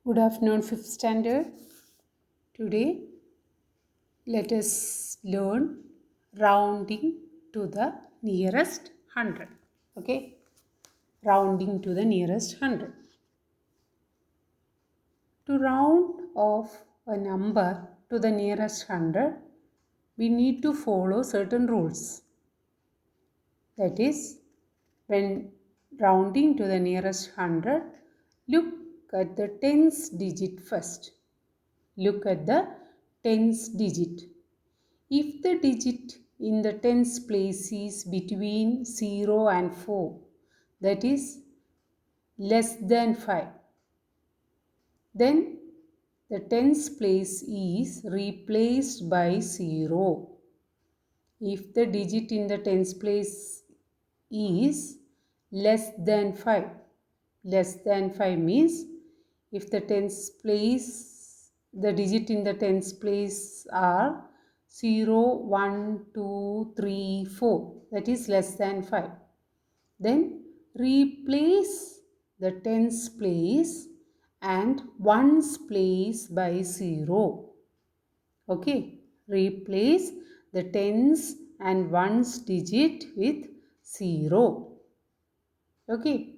Good afternoon, 5th standard. Today, let us learn rounding to the nearest 100. Okay, rounding to the nearest 100. To round off a number to the nearest 100, we need to follow certain rules. That is, when rounding to the nearest 100, look at the tens digit first. Look at the tens digit. If the digit in the tens place is between 0 and 4, that is less than 5, then the tens place is replaced by 0. If the digit in the tens place is less than 5, less than 5 means if the tens place, the digit in the tens place are 0, 1, 2, 3, 4, that is less than 5. Then replace the tens place and ones place by 0. Okay, replace the tens and ones digit with 0. Okay.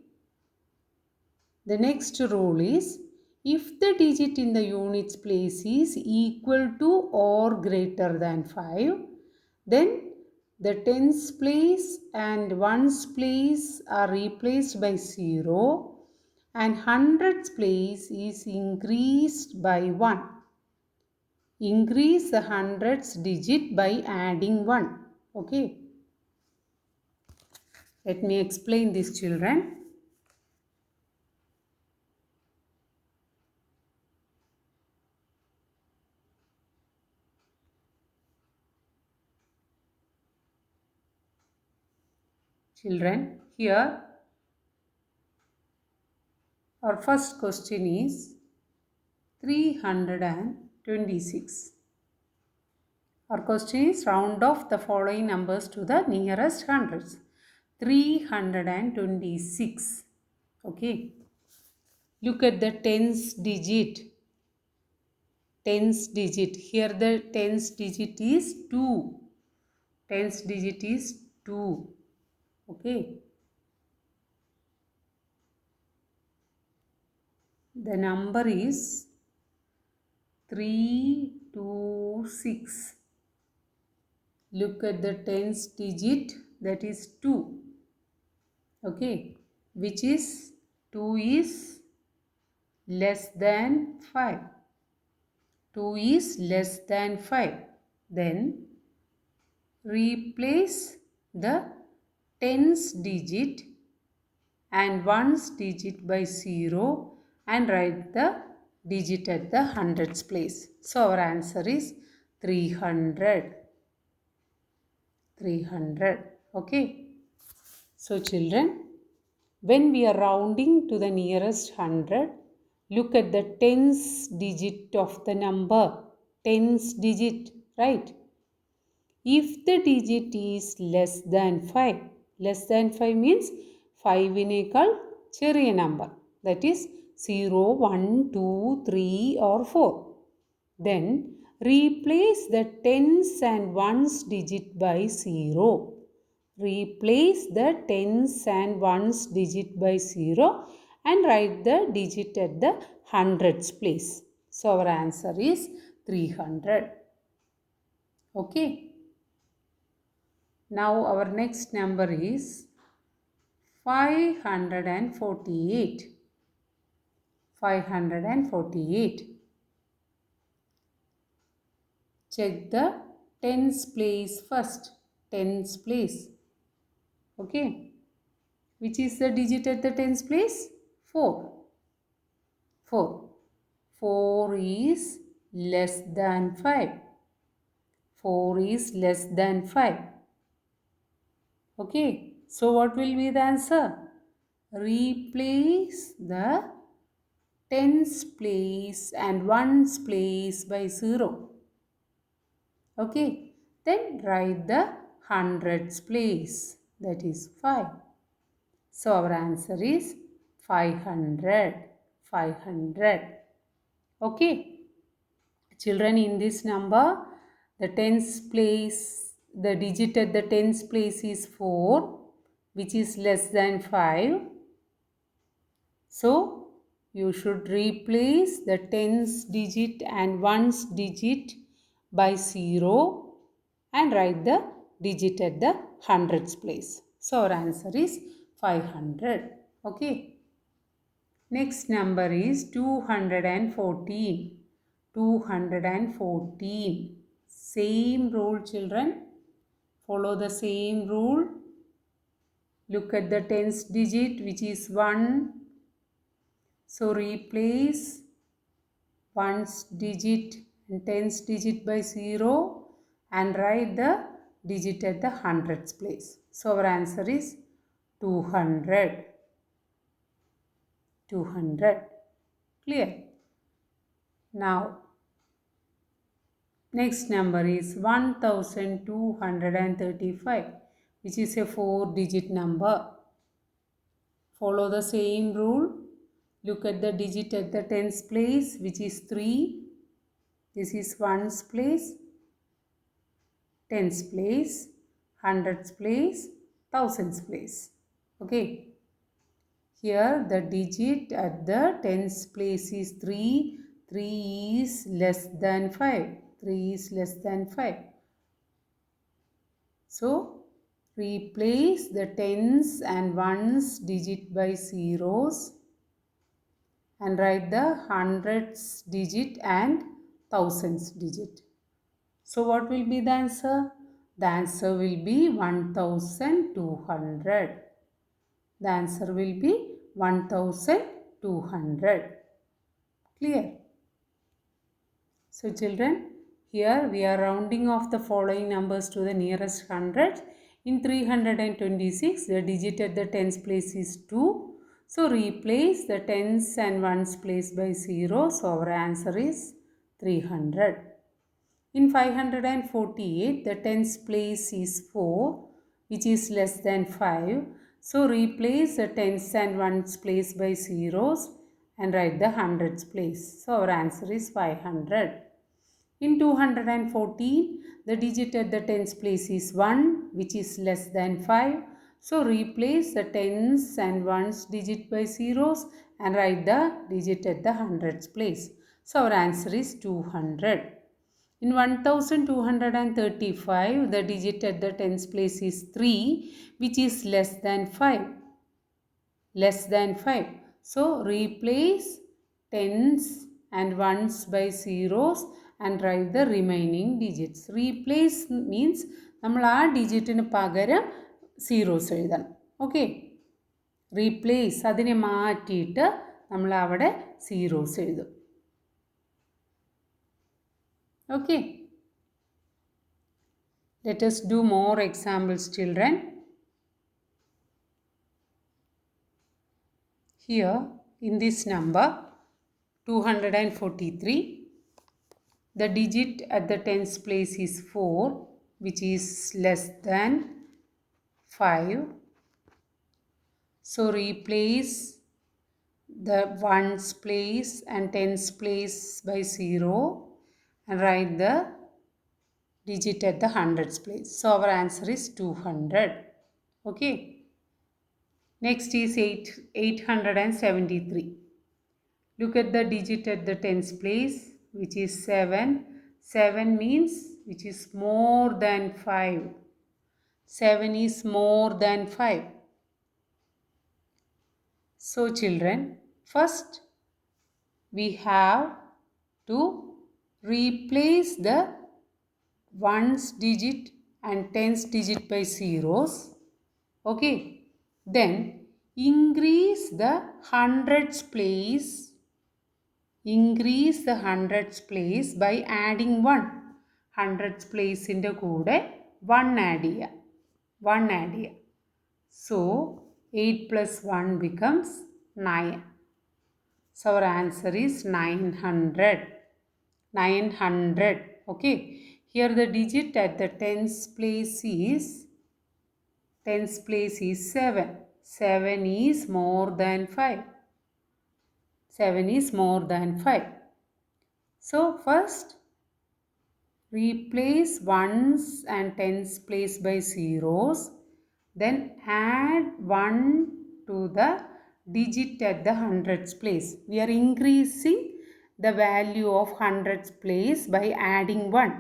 The next rule is, if the digit in the units place is equal to or greater than 5, then the tens place and ones place are replaced by 0 and hundreds place is increased by 1. Increase the hundreds digit by adding 1. Okay. Let me explain this, children. Children, here our first question is 326. Our question is round off the following numbers to the nearest hundreds. 326. Okay. Look at the tens digit. Tens digit. Here the tens digit is 2. Tens digit is 2. Okay. The number is 326. Look at the tens digit, that is 2. Okay, which is 2 is less than 5. 2 is less than 5. Then replace the tens digit and ones digit by 0 and write the digit at the hundreds place. So our answer is 300. 300. Okay. So children, when we are rounding to the nearest 100, look at the tens digit of the number. Tens digit, right? If the digit is less than 5, less than 5 means 5 വിനേക്കാൾ ചെറിയ number. That is 0, 1, 2, 3 or 4. Then replace the tens and ones digit by 0. Replace the tens and ones digit by 0 and write the digit at the hundreds place. So our answer is 300. Okay. Now our next number is 548. 548. Check the tens place first. Tens place. Okay. Which is the digit at the tens place? 4. 4. 4 is less than 5. 4 is less than 5. Okay. So what will be the answer? Replace the tens place and ones place by 0. Okay. Then write the hundreds place. That is 5. So our answer is 500. 500. Okay. Children, in this number, the tens place, the digit at the tens place is 4, which is less than 5. So, you should replace the tens digit and ones digit by 0 and write the digit at the hundreds place. So, our answer is 500. Okay. Next number is 214. 214. Same rule, children. Follow the same rule. Look at the tens digit, which is 1. So replace ones digit and tens digit by 0 and write the digit at the hundreds place. So our answer is 200. 200. Clear? Now, next number is 1235, which is a 4-digit number. Follow the same rule. Look at the digit at the tens place, which is 3. This is ones place, tens place, hundreds place, thousands place. Okay. Here the digit at the tens place is 3. 3 is less than 5. 3 is less than 5. So, replace the tens and ones digit by zeros and write the hundreds digit and thousands digit. So, what will be the answer? The answer will be 1200. The answer will be 1200. Clear? So children, here we are rounding off the following numbers to the nearest hundred. In 326, the digit at the tens place is 2. So replace the tens and ones place by 0. So our answer is 300. In 548, the tens place is 4, which is less than 5. So replace the tens and ones place by zeros and write the hundreds place. So our answer is 500. In 214, the digit at the tens place is 1, which is less than 5. So replace the tens and ones digit by zeros and write the digit at the hundreds place. So our answer is 200. In 1235, the digit at the tens place is 3, which is less than 5. Less than 5. So replace tens and ones by zeros and write the remaining digits. Replace means നമ്മൾ ആ ഡിജിറ്റിന് പകരം zeros എഴുതണം. Okay. Replace അതിനെ മാറ്റിയിട്ട് നമ്മൾ അവിടെ zeros എഴുതും. Okay. Let us do more examples, children. Here in this number 243, the digit at the tens place is 4, which is less than 5. So replace the ones place and tens place by 0 and write the digit at the hundreds place. So our answer is 200. Okay. Next is 873. Look at the digit at the tens place, which is 7. 7 means which is more than 5. 7 is more than 5. So children, first we have to replace the ones digit and tens digit by zeros. Okay. Then increase the hundreds place. Increase the hundreds place by adding 1. Hundreds place in the code 1 add here. 1 add here. So 8 plus 1 becomes 9. So our answer is 900. 900. Okay. Here the digit at the tens place is 7. 7 is more than 5. 7 is more than 5. So first replace ones and tens place by zeros, then add 1 to the digit at the hundreds place. We are increasing the value of hundreds place by adding 1.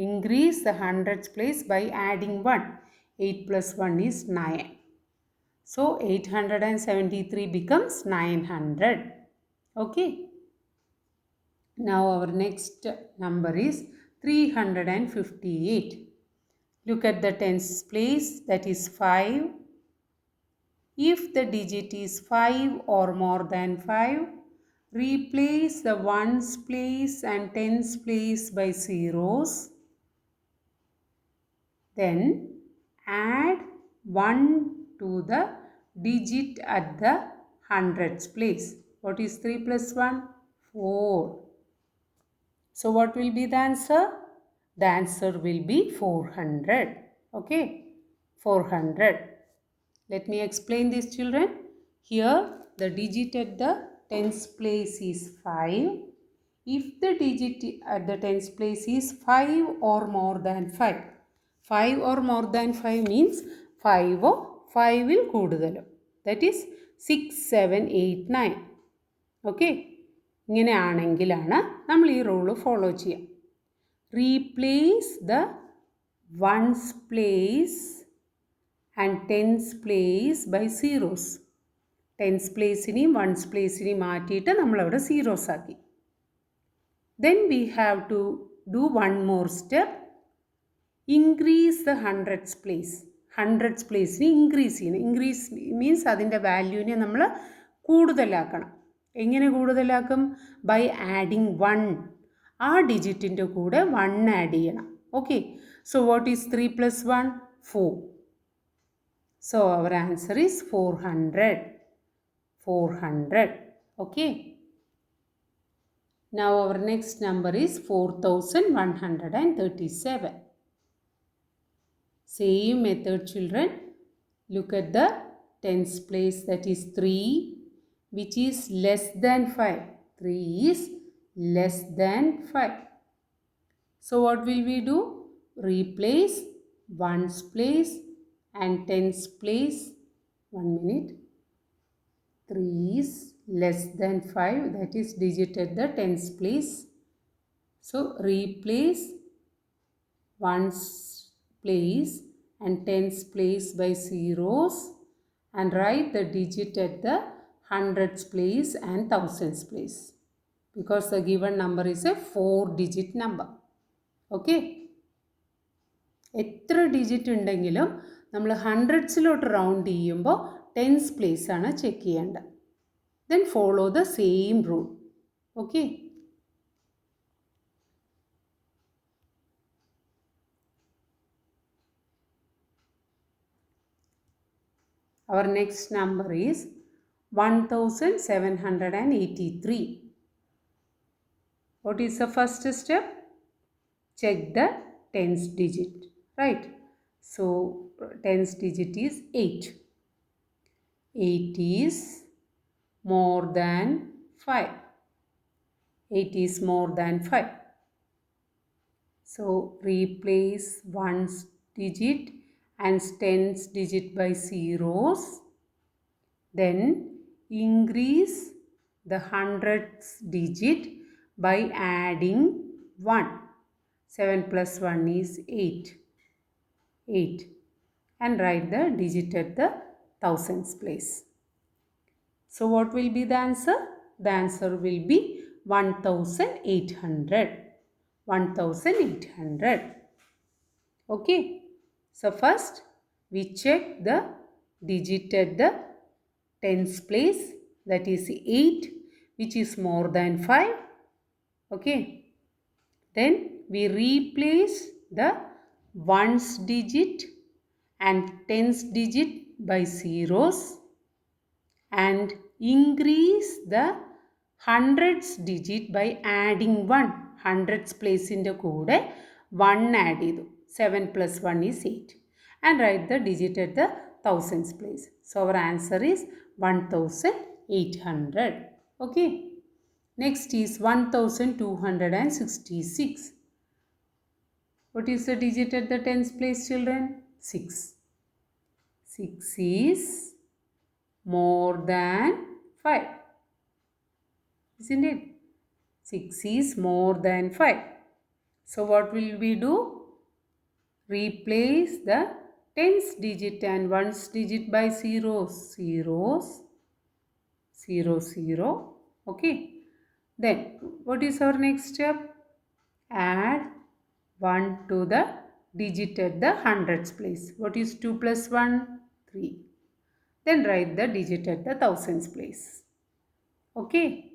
Increase the hundreds place by adding 1. 8 plus 1 is 9. So 873 becomes 900. Okay. Now our next number is 358. Look at the tens place, that is 5. If the digit is 5 or more than 5, replace the ones place and tens place by zeros. Then add 1 to the digit at the hundreds place. What is 3 plus 1? 4. So what will be the answer? The answer will be 400. Okay, 400. Let me explain this, children. Here the digit at the tens place is 5. If the digit at the tens place is 5 or more than 5. 5 or more than 5 means 5 or 5 will കൂടുതലും. That is 6, 7, 8, 9. Okay. ഇങ്ങനെയാണെങ്കിലാണ് നമ്മൾ ഈ rule follow ചെയ്യുക. Replace the ones place and tens place by zeros. Tens പ്ലേസിനെയും ones പ്ലേസിനെയും മാറ്റിയിട്ട് നമ്മളവിടെ zeros ആക്കി. Then we have to do one more step. Increase the hundreds place. Hundreds പ്ലേസിനെ ഇൻക്രീസ് ചെയ്യണം. ഇൻക്രീസ് മീൻസ് അതിൻ്റെ വാല്യൂവിനെ നമ്മൾ കൂടുതലാക്കണം. എങ്ങനെ കൂടുതലാക്കും? By adding 1. ആ ഡിജിറ്റിൻ്റെ കൂടെ 1 ആഡ് ചെയ്യണം. Okay. So what is 3 plus 1? 4. So our answer is 400. 400. Okay. Now our next number is 4137. Same method, children. Look at the tens place, that is 3, which is less than 5. 3 is less than 5. So what will we do? Replace ones place and tens place. 1 minute. 3 is less than 5, that is digit at the tens place. So replace ones place and tens place by zeros and write the digit at the hundreds place and thousands place, because the given number is a 4-digit number. Okay. എത്ര digit ഉണ്ടെങ്കിലും നമ്മൾ ഹൺഡ്രഡ്സിലോട്ട് round ചെയ്യുമ്പോൾ tense place ആണ് check ചെയ്യേണ്ടത്. Then follow the same rule. Okay. Our next number is 1783. What is the first step? Check the tens digit. Right. So tens digit is 8. 8 is more than 5. 8 is more than 5. So replace ones digit and tens digit by zeros. Then increase the hundreds digit by adding 1. 7 plus 1 is 8. 8. And write the digit at the thousands place. So what will be the answer? The answer will be 1800. 1800. Okay. So first we check the digit at the tens place, that is 8, which is more than 5. Okay. Then we replace the ones digit and tens digit by zeros and increase the hundreds digit by adding 1. Hundreds place in the code 1 add idu. 7 plus 1 is 8. And write the digit at the thousands place. So our answer is 1800. Okay. Next is 1266. What is the digit at the tens place, children? 6. 6 is more than 5. Isn't it? 6 is more than 5. So what will we do? Replace the tens digit and ones digit by zeros. Zeros, 0, 0. Okay. Then what is our next step? Add 1 to the digit at the hundreds place. What is 2 plus 1? 3. Then write the digit at the thousands place. Okay.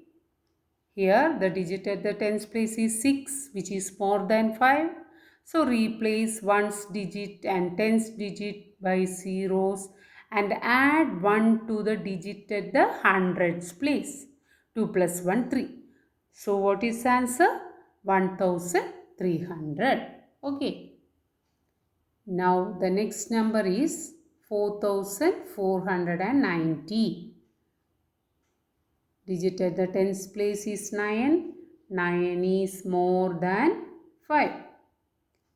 Here the digit at the tens place is 6, which is more than 5. So replace ones digit and tens digit by zeros and add 1 to the digit at the hundreds place. 2 plus 1, 3. So what is answer? 1300. Okay. Now the next number is 4490. Digit at the tens place is 9. 9 is more than 5.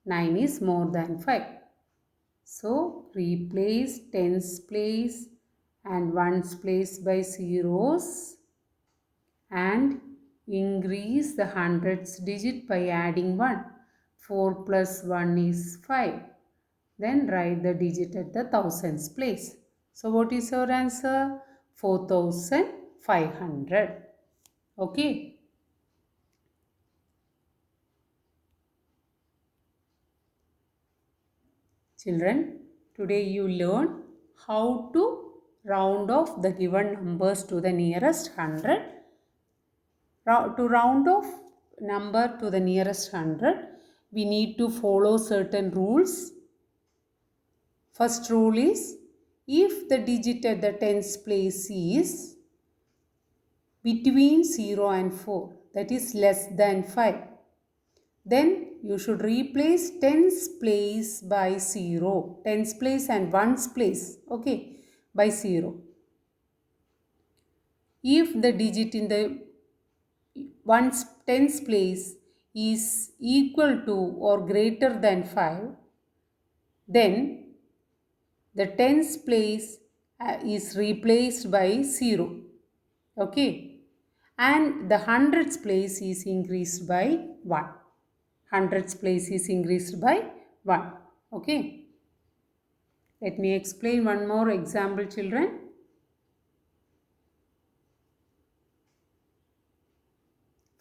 9 is more than 5. So replace tens place and ones place by zeros and increase the hundreds digit by adding 1. 4 plus 1 is 5. Then write the digit at the thousands place. So what is our answer? 4500. Okay. Children, today you learn how to round off the given numbers to the nearest 100. To round off number to the nearest 100, we need to follow certain rules. First rule is, if the digit at the tens place is between 0 and 4, that is less than 5, then you should replace tens place by 0. Tens place and ones place, okay, by 0. If the digit in the ones tens place is equal to or greater than 5, then the tens place is replaced by 0. Okay. And the hundreds place is increased by 1. Hundreds place is increased by 1. Okay. Let me explain one more example, children.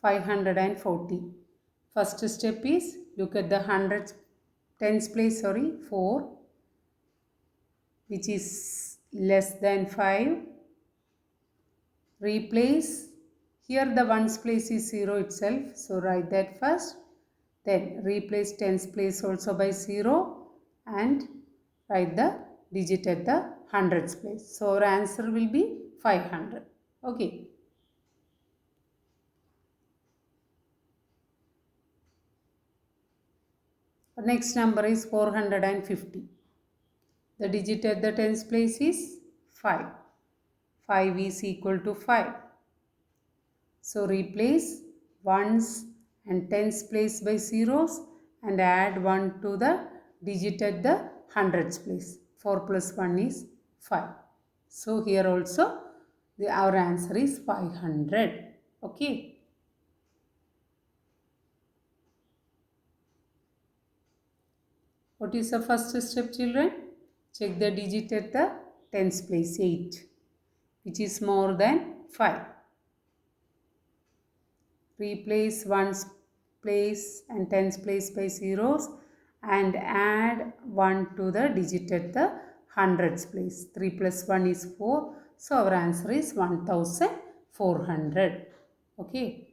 $540. First step is, look at the hundreds tens place, 4, which is less than 5. Replace, here the ones place is 0 itself, so write that first. Then replace tens place also by 0 and write the digit at the hundreds place. So our answer will be 500. Okay. Our next number is 450. The digit at the tens place is 5. 5 is equal to 5. So replace ones and tens place by zeros and add 1 to the digit at the hundreds place. 4 plus 1 is 5. So here also our answer is 500. Okay. What is the first step, children? Check the digit at the tens place, 8, which is more than 5. Replace ones place and tens place by zeros and add 1 to the digit at the hundreds place. 3 plus 1 is 4. So our answer is 1400. Okay.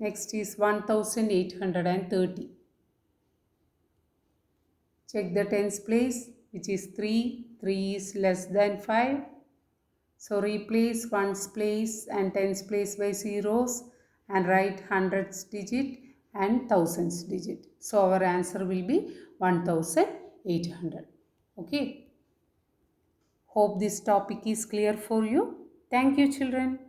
Next is 1830. Check the tens place, which is 3. 3 is less than 5. So replace ones place and tens place by zeros and write hundreds digit and thousands digit. So our answer will be 1800. Okay. Hope this topic is clear for you. Thank you, children.